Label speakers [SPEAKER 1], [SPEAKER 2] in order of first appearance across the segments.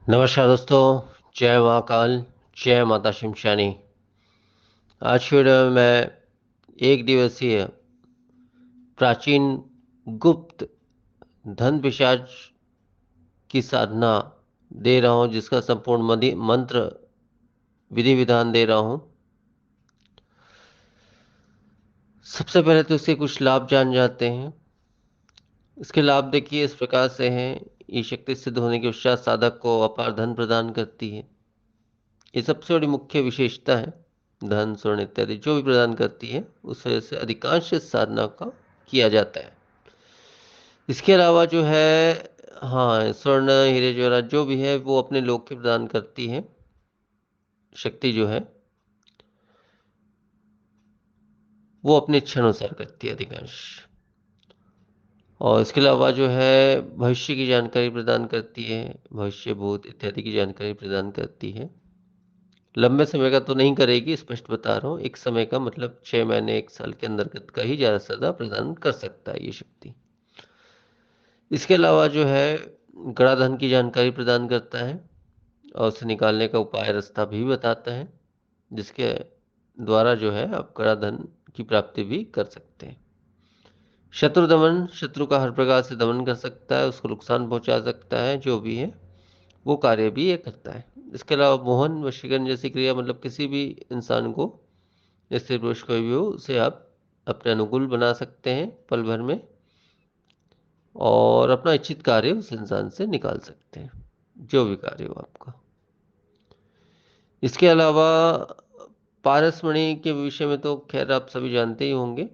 [SPEAKER 1] नमस्कार दोस्तों। जय महाकाल। जय माता शिमशानी। आज की वीडियो में मैं एक दिवसीय प्राचीन गुप्त धन पिशाच की साधना दे रहा हूं, जिसका संपूर्ण मंत्र विधि विधान दे रहा हूं। सबसे पहले तो इसके कुछ लाभ जान जाते हैं। इसके लाभ देखिए इस प्रकार से हैं। ये शक्ति सिद्ध होने के पश्चात साधक को अपार धन प्रदान करती है। ये सबसे बड़ी मुख्य विशेषता है। धन स्वर्ण इत्यादि जो भी प्रदान करती है उस वजह से अधिकांश इस साधना का किया जाता है। इसके अलावा जो है, हाँ, स्वर्ण हीरे जवाहरात जो भी है वो अपने लोक के प्रदान करती है। शक्ति जो है वो अपने इच्छा अनुसार करती है अधिकांश। और इसके अलावा जो है भविष्य की जानकारी प्रदान करती है। भविष्य भूत इत्यादि की जानकारी प्रदान करती है। लंबे समय का तो नहीं करेगी, स्पष्ट बता रहा हूँ। एक समय का मतलब 6 महीने 1 साल के अंतर्गत का ही ज्यादा से ज्यादा प्रदान कर सकता है ये शक्ति। इसके अलावा जो है गड़ा धन की जानकारी प्रदान करता है और उसे निकालने का उपाय रास्ता भी बताता है, जिसके द्वारा जो है आप गड़ा धन की प्राप्ति भी कर सकते हैं। शत्रु दमन, शत्रु का हर प्रकार से दमन कर सकता है, उसको नुकसान पहुंचा सकता है, जो भी है वो कार्य भी ये करता है। इसके अलावा मोहन वशीकरण जैसी क्रिया, मतलब किसी भी इंसान को, स्त्री पुरुष कोई भी हो, उसे आप अपने अनुकूल बना सकते हैं पल भर में और अपना इच्छित कार्य उस इंसान से निकाल सकते हैं, जो भी कार्य हो आपका। इसके अलावा पारसमणि के विषय में तो खैर आप सभी जानते ही होंगे।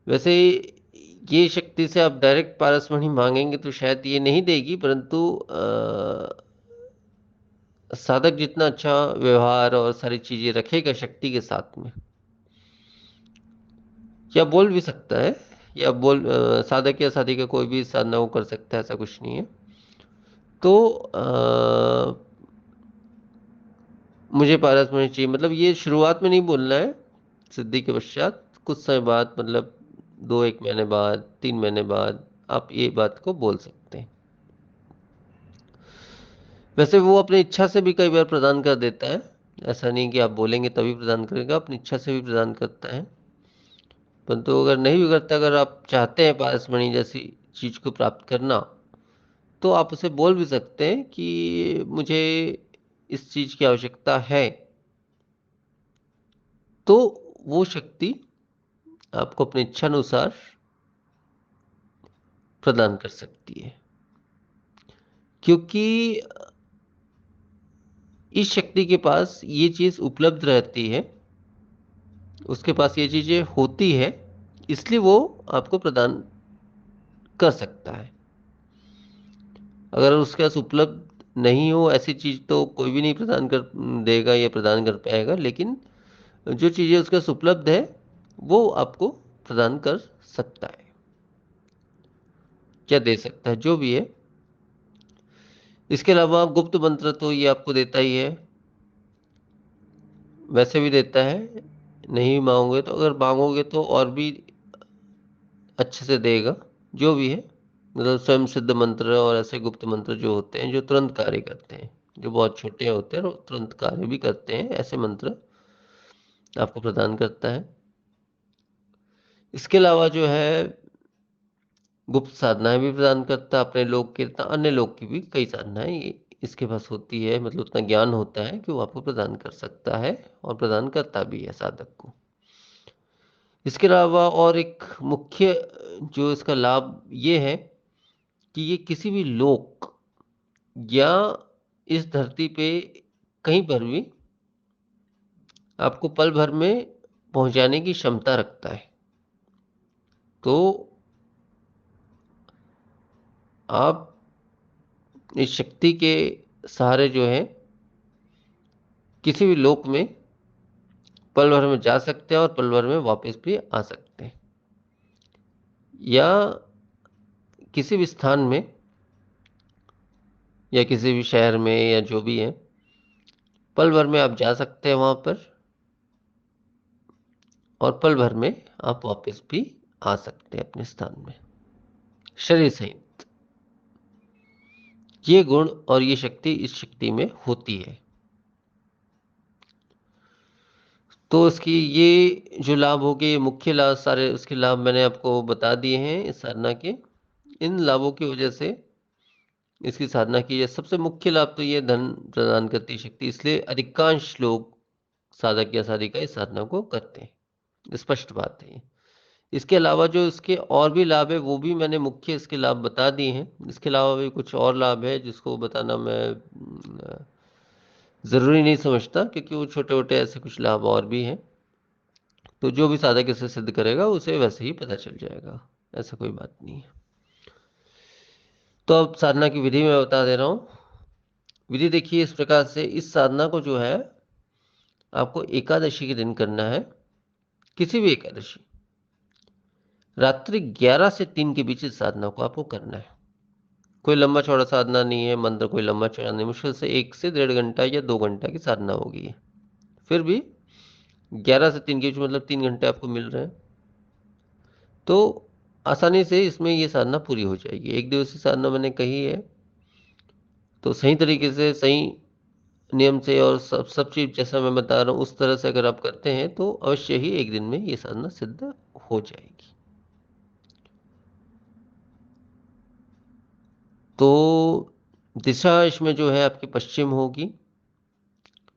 [SPEAKER 1] वैसे ये शक्ति से आप डायरेक्ट पारसमणि मांगेंगे तो शायद ये नहीं देगी, परंतु साधक जितना अच्छा व्यवहार और सारी चीजें रखेगा शक्ति के साथ में, या बोल भी सकता है, या साधक या साधिका कोई भी साधना को कर सकता है, ऐसा कुछ नहीं है। तो मुझे पारसमणि चाहिए, मतलब ये शुरुआत में नहीं बोलना है। सिद्धि के पश्चात कुछ समय बाद, मतलब 1 महीने बाद, 3 महीने बाद आप ये बात को बोल सकते हैं। वैसे वो अपनी इच्छा से भी कई बार प्रदान कर देता है। ऐसा नहीं कि आप बोलेंगे तभी प्रदान करेगा, अपनी इच्छा से भी प्रदान करता है। परंतु अगर नहीं भी करता, अगर आप चाहते हैं पारसमणि जैसी चीज को प्राप्त करना, तो आप उसे बोल भी सकते हैं कि मुझे इस चीज की आवश्यकता है। तो वो शक्ति आपको अपनी इच्छा अनुसार प्रदान कर सकती है, क्योंकि इस शक्ति के पास ये चीज उपलब्ध रहती है, उसके पास ये चीजें होती है, इसलिए वो आपको प्रदान कर सकता है। अगर उसके पास उपलब्ध नहीं हो ऐसी चीज तो कोई भी नहीं प्रदान कर देगा या प्रदान कर पाएगा, लेकिन जो चीजें उसके पास उपलब्ध है वो आपको प्रदान कर सकता है, क्या दे सकता है, जो भी है। इसके अलावा गुप्त मंत्र तो ये आपको देता ही है, वैसे भी देता है। नहीं मांगोगे तो, अगर मांगोगे तो और भी अच्छे से देगा, जो भी है। मतलब स्वयं सिद्ध मंत्र और ऐसे गुप्त मंत्र जो होते हैं जो तुरंत कार्य करते हैं, जो बहुत छोटे होते हैं और तुरंत कार्य भी करते हैं, ऐसे मंत्र आपको प्रदान करता है। इसके अलावा जो है गुप्त साधनाएं भी प्रदान करता है, अपने लोग के अन्य लोग की भी कई साधनाएं इसके पास होती है, मतलब उतना ज्ञान होता है कि वो आपको प्रदान कर सकता है और प्रदान करता भी है साधक को। इसके अलावा और एक मुख्य जो इसका लाभ ये है कि ये किसी भी लोक या इस धरती पे कहीं पर भी आपको पल भर में पहुंचाने की क्षमता रखता है। तो आप इस शक्ति के सहारे जो है किसी भी लोक में पल भर में जा सकते हैं और पल भर में वापस भी आ सकते हैं, या किसी भी स्थान में या किसी भी शहर में या जो भी है, पल भर में आप जा सकते हैं वहां पर और पल भर में आप वापस भी आ सकते हैं अपने स्थान में, शरीर सहित। ये गुण और ये शक्ति इस शक्ति में होती है। तो इसकी ये जो लाभ हो गए, ये मुख्य लाभ, सारे उसके लाभ मैंने आपको बता दिए हैं इस साधना के। इन लाभों की वजह से इसकी साधना की है। सबसे मुख्य लाभ तो ये धन प्रदान करती है शक्ति, इसलिए अधिकांश लोग, साधक या साधिका, इस साधना को करते हैं। स्पष्ट बात है ये। इसके अलावा जो इसके और भी लाभ है, वो भी मैंने मुख्य इसके लाभ बता दिए हैं। इसके अलावा भी कुछ और लाभ है जिसको बताना मैं ज़रूरी नहीं समझता, क्योंकि वो छोटे-छोटे ऐसे कुछ लाभ और भी हैं। तो जो भी साधक इसे सिद्ध करेगा उसे वैसे ही पता चल जाएगा, ऐसा कोई बात नहीं है। तो अब साधना की विधि मैं बता दे रहा हूँ। विधि देखिए इस प्रकार से, इस साधना को जो है आपको एकादशी के दिन करना है, किसी भी एकादशी, रात्रि 11 से 3 के बीच इस साधना को आपको करना है। कोई लंबा चौड़ा साधना नहीं है, मंत्र कोई लंबा चौड़ा नहीं, मुश्किल से 1 से 1.5 घंटा या 2 घंटा की साधना होगी ये। फिर भी 11 से 3 के बीच मतलब 3 घंटे आपको मिल रहे हैं, तो आसानी से इसमें ये साधना पूरी हो जाएगी। एक दिवसीय साधना मैंने कही है, तो सही तरीके से, सही नियम से और सब सब चीज़ जैसा मैं बता रहा हूँ उस तरह से अगर आप करते हैं तो अवश्य ही एक दिन में ये साधना सिद्ध हो जाएगी। तो दिशा इसमें जो है आपकी पश्चिम होगी।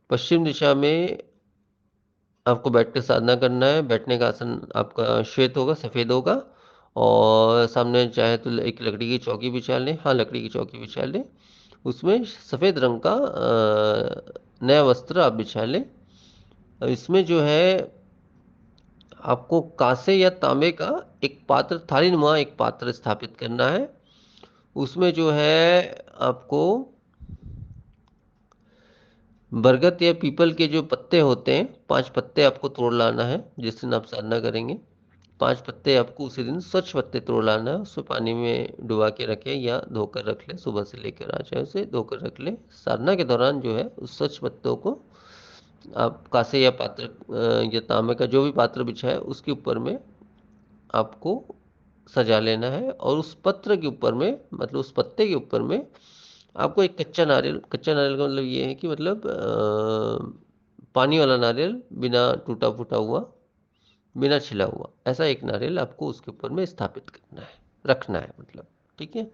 [SPEAKER 1] पश्चिम दिशा में आपको बैठ के साधना करना है। बैठने का आसन आपका श्वेत होगा, सफ़ेद होगा, और सामने चाहे तो एक लकड़ी की चौकी बिछा लें। हाँ, लकड़ी की चौकी बिछा लें। उसमें सफ़ेद रंग का नया वस्त्र आप बिछा लें। अब इसमें जो है आपको कांसे या तांबे का एक पात्र, थालीनुमा एक पात्र स्थापित करना है। उसमें जो है आपको बरगद या पीपल के जो पत्ते होते हैं, 5 पत्ते आपको तोड़ लाना है जिस दिन आप साधना करेंगे। 5 पत्ते आपको उसी दिन स्वच्छ पत्ते तोड़ लाना है, उसको पानी में डुबा के रखें या धोकर रख लें, सुबह से लेकर आज चाहे उसे धोकर रख लें। साधना के दौरान जो है उस स्वच्छ पत्तों को आप कांसे या पात्र या तांबे का जो भी पात्र बिछा है उसके ऊपर में आपको सजा लेना है, और उस पत्र के ऊपर में, मतलब उस पत्ते के ऊपर में आपको एक कच्चा नारियल, कच्चा नारियल का मतलब ये है कि मतलब पानी वाला नारियल, बिना टूटा फूटा हुआ, बिना छिला हुआ, ऐसा एक नारियल आपको उसके ऊपर में स्थापित करना है, रखना है मतलब। ठीक है।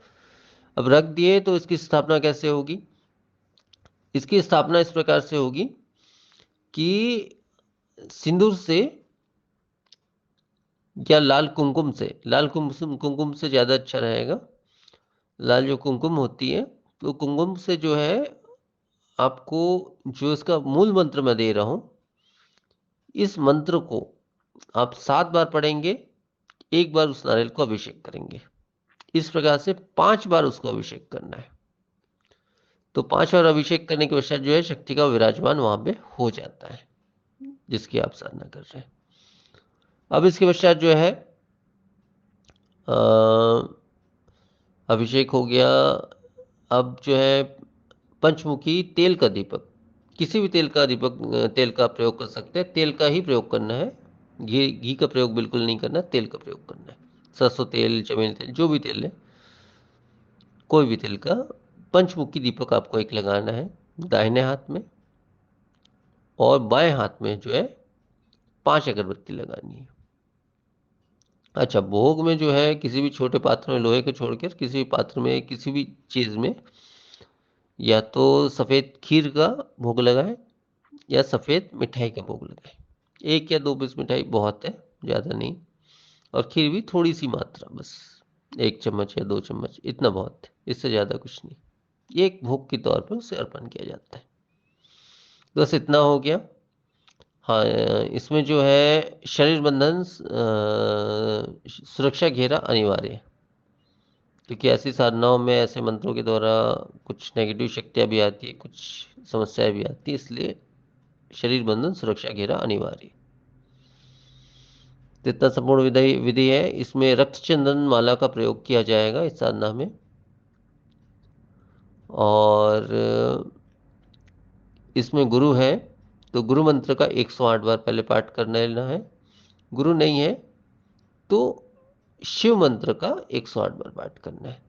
[SPEAKER 1] अब रख दिए तो इसकी स्थापना कैसे होगी? इसकी स्थापना इस प्रकार से होगी कि सिंदूर से या लाल कुमकुम से, लाल कुमकुम कुमकुम से ज़्यादा अच्छा रहेगा। लाल जो कुमकुम होती है, तो कुमकुम से जो है आपको, जो इसका मूल मंत्र मैं दे रहा हूँ, इस मंत्र को आप 7 बार पढ़ेंगे, 1 बार उस नारियल को अभिषेक करेंगे। इस प्रकार से 5 बार उसको अभिषेक करना है। तो 5 बार अभिषेक करने के पश्चात जो है शक्ति का विराजमान वहाँ पे हो जाता है, जिसकी आप साधना कर रहे हैं। अब इसके पश्चात जो है अ, अभिषेक हो गया। अब जो है पंचमुखी तेल का दीपक, किसी भी तेल का दीपक, तेल का प्रयोग कर सकते हैं। तेल का ही प्रयोग करना है, घी घी का प्रयोग बिल्कुल नहीं करना, तेल का प्रयोग करना है। सरसों तेल, चमेली तेल, जो भी तेल है, कोई भी तेल का पंचमुखी दीपक आपको एक लगाना है दाहिने हाथ में, और बाएं हाथ में जो है 5 अगरबत्ती लगानी है। अच्छा, भोग में जो है किसी भी छोटे पात्र में, लोहे के छोड़कर किसी भी पात्र में, किसी भी चीज़ में, या तो सफ़ेद खीर का भोग लगाएं या सफ़ेद मिठाई का भोग लगाएं। 1 या 2 पीस मिठाई बहुत है, ज़्यादा नहीं, और खीर भी थोड़ी सी मात्रा, बस 1 चम्मच या 2 चम्मच, इतना बहुत है, इससे ज़्यादा कुछ नहीं। ये एक भोग के तौर पर उसे अर्पण किया जाता है। बस इतना हो गया। हाँ, इसमें जो है शरीर बंधन, सुरक्षा घेरा अनिवार्य है, क्योंकि ऐसी साधनाओं में, ऐसे मंत्रों के द्वारा कुछ नेगेटिव शक्तियाँ भी आती है, कुछ समस्याएं भी आती है, इसलिए शरीर बंधन, सुरक्षा घेरा अनिवार्य है। तो इतना संपूर्ण विधि विधि है। इसमें रक्त चंदन माला का प्रयोग किया जाएगा इस साधना में, और इसमें गुरु है तो गुरु मंत्र का 108 बार पहले पाठ करना लेना है। गुरु नहीं है तो शिव मंत्र का 108 बार पाठ करना है।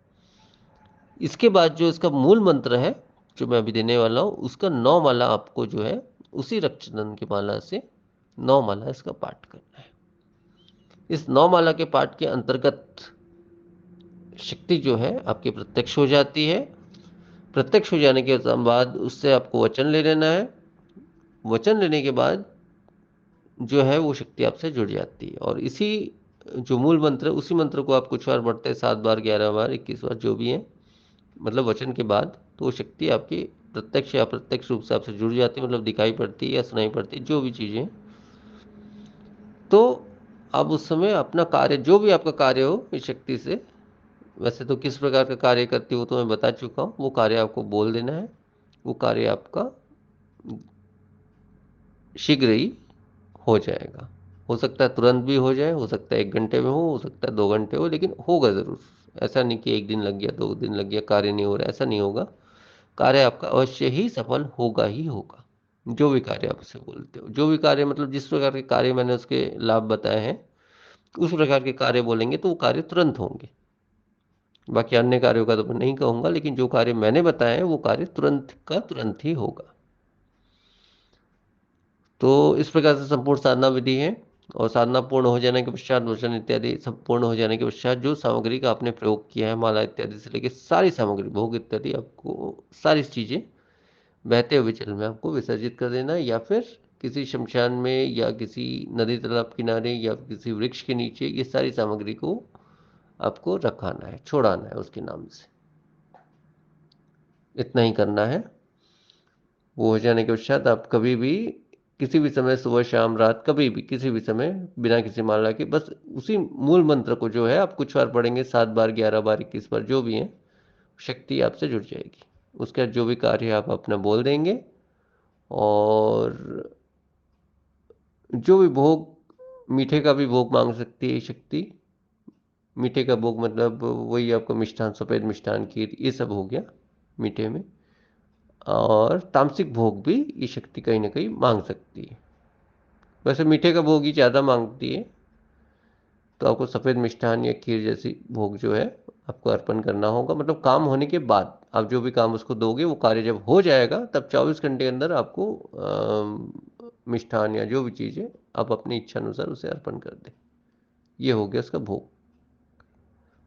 [SPEAKER 1] इसके बाद जो इसका मूल मंत्र है, जो मैं अभी देने वाला हूँ, उसका 9 माला आपको जो है उसी रक्तचंदन की माला से 9 माला इसका पाठ करना है। इस 9 माला के पाठ के अंतर्गत शक्ति जो है आपकी प्रत्यक्ष हो जाती है। प्रत्यक्ष हो जाने के बाद उससे आपको वचन ले लेना है। वचन लेने के बाद जो है वो शक्ति आपसे जुड़ जाती है, और इसी जो मूल मंत्र है उसी मंत्र को आप कुछ बार पढ़ते हैं, 7 बार, 11 बार, 21 बार, जो भी है, मतलब वचन के बाद, तो वो शक्ति आपकी प्रत्यक्ष या अप्रत्यक्ष रूप से आपसे जुड़ जाती है, मतलब दिखाई पड़ती है या सुनाई पड़ती है, जो भी चीज़ें। तो अब उस समय अपना कार्य, जो भी आपका कार्य हो इस शक्ति से, वैसे तो किस प्रकार का कार्य करती हो तो मैं बता चुका हूँ, वो कार्य आपको बोल देना है। वो कार्य आपका शीघ्र ही हो जाएगा। हो सकता है तुरंत भी हो जाए, हो सकता है 1 घंटे में हो सकता है 2 घंटे हो, लेकिन होगा ज़रूर। ऐसा नहीं कि 1 दिन लग गया, 2 दिन लग गया, कार्य नहीं हो रहा, ऐसा नहीं होगा। कार्य आपका अवश्य ही सफल होगा ही होगा। जो भी कार्य आप उसे बोलते हो, जो भी कार्य, मतलब जिस प्रकार के कार्य मैंने उसके लाभ बताए हैं, उस प्रकार के कार्य बोलेंगे तो वो कार्य तुरंत होंगे। बाकी अन्य कार्यों का तो मैं नहीं कहूँगा, लेकिन जो कार्य मैंने बताए हैं वो कार्य तुरंत का तुरंत ही होगा। तो इस प्रकार से संपूर्ण साधना विधि है, और साधना पूर्ण हो जाने के पश्चात, वचन इत्यादि सब पूर्ण हो जाने के पश्चात, जो सामग्री का आपने प्रयोग किया है, माला इत्यादि से लेकर सारी सामग्री, भोग इत्यादि, आपको सारी चीज़ें बहते हुए जल में आपको विसर्जित कर देना है, या फिर किसी शमशान में, या किसी नदी तालाब किनारे, या किसी वृक्ष के नीचे, ये सारी सामग्री को आपको रखाना है, छोड़ाना है उसके नाम से। इतना ही करना है। वो हो जाने के पश्चात आप कभी भी, किसी भी समय, सुबह शाम रात, कभी भी किसी भी समय, बिना किसी माला के, बस उसी मूल मंत्र को जो है आप कुछ बार पढ़ेंगे, 7 बार, 11 बार, 21 बार, जो भी है, शक्ति आपसे जुड़ जाएगी। उसके बाद जो भी कार्य है आप अपना बोल देंगे, और जो भी भोग, मीठे का भी भोग मांग सकती है शक्ति। मीठे का भोग मतलब वही आपका मिष्ठान, सफ़ेद मिष्ठान, खीर, ये सब हो गया मीठे में। और तामसिक भोग भी ये शक्ति कहीं ना कहीं मांग सकती है। वैसे मीठे का भोग ही ज़्यादा मांगती है, तो आपको सफ़ेद मिष्ठान या खीर जैसी भोग जो है आपको अर्पण करना होगा। मतलब काम होने के बाद आप जो भी काम उसको दोगे, वो कार्य जब हो जाएगा तब 24 घंटे के अंदर आपको मिष्ठान या जो भी चीज़ है आप अपनी इच्छा अनुसार उसे अर्पण कर दें। ये हो गया उसका भोग।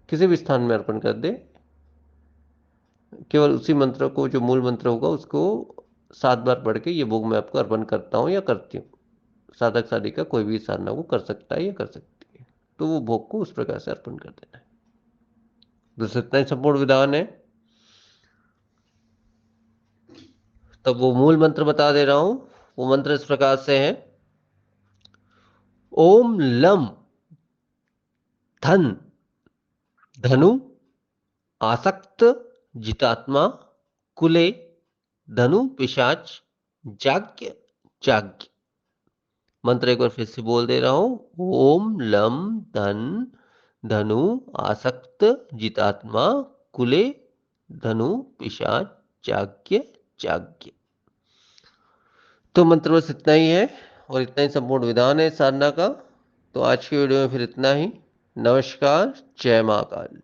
[SPEAKER 1] किसी भी स्थान में अर्पण कर दे, केवल उसी मंत्र को, जो मूल मंत्र होगा उसको 7 बार पढ़ के, ये भोग मैं आपको अर्पण करता हूँ या करती हूँ। साधक साधिका कोई भी साधना को कर सकता है या कर सकती है, तो वो भोग को उस प्रकार से अर्पण कर देना है। बस इतना ही संपूर्ण विधान है। तब वो मूल मंत्र बता दे रहा हूं। वो मंत्र इस प्रकार से है: ओम लम धन धनु आसक्त जितात्मा कुले धनु पिशाच जाग्य जाग्य। मंत्र एक बार फिर से बोल दे रहा हूं: ओम लम धन धनु आसक्त जितात्मा कुले धनु पिशाच जाग्य जाग्य। तो मंत्र बस इतना ही है, और इतना ही संपूर्ण विधान है साधना का। तो आज की वीडियो में फिर इतना ही। नमस्कार, जय महाकाल।